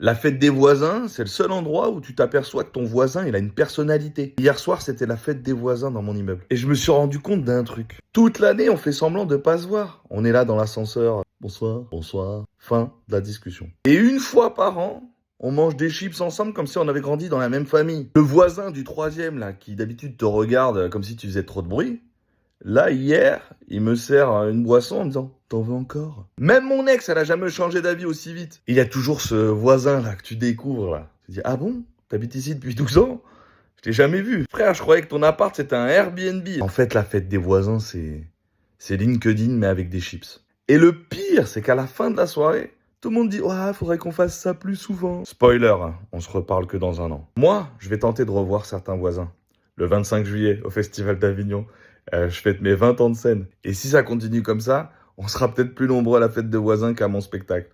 La fête des voisins, c'est le seul endroit où tu t'aperçois que ton voisin, il a une personnalité. Hier soir, c'était la fête des voisins dans mon immeuble. Et je me suis rendu compte d'un truc. Toute l'année, on fait semblant de pas se voir. On est là dans l'ascenseur. Bonsoir, bonsoir. Fin de la discussion. Et une fois par an, on mange des chips ensemble comme si on avait grandi dans la même famille. Le voisin du troisième, là, qui d'habitude te regarde comme si tu faisais trop de bruit, là, hier, il me sert une boisson en me disant « T'en veux encore ?» Même mon ex, elle a jamais changé d'avis aussi vite. Il y a toujours ce voisin-là que tu découvres, là. Tu te dis « Ah bon? T'habites ici depuis 12 ans? Je t'ai jamais vu. » Frère, je croyais que ton appart, c'était un Airbnb. En fait, la fête des voisins, c'est LinkedIn, mais avec des chips. Et le pire, c'est qu'à la fin de la soirée, tout le monde dit « Ouais, faudrait qu'on fasse ça plus souvent. » Spoiler, hein, on se reparle que dans un an. Moi, je vais tenter de revoir certains voisins. Le 25 juillet, au Festival d'Avignon, je fête mes 20 ans de scène. Et si ça continue comme ça, on sera peut-être plus nombreux à la fête de voisins qu'à mon spectacle.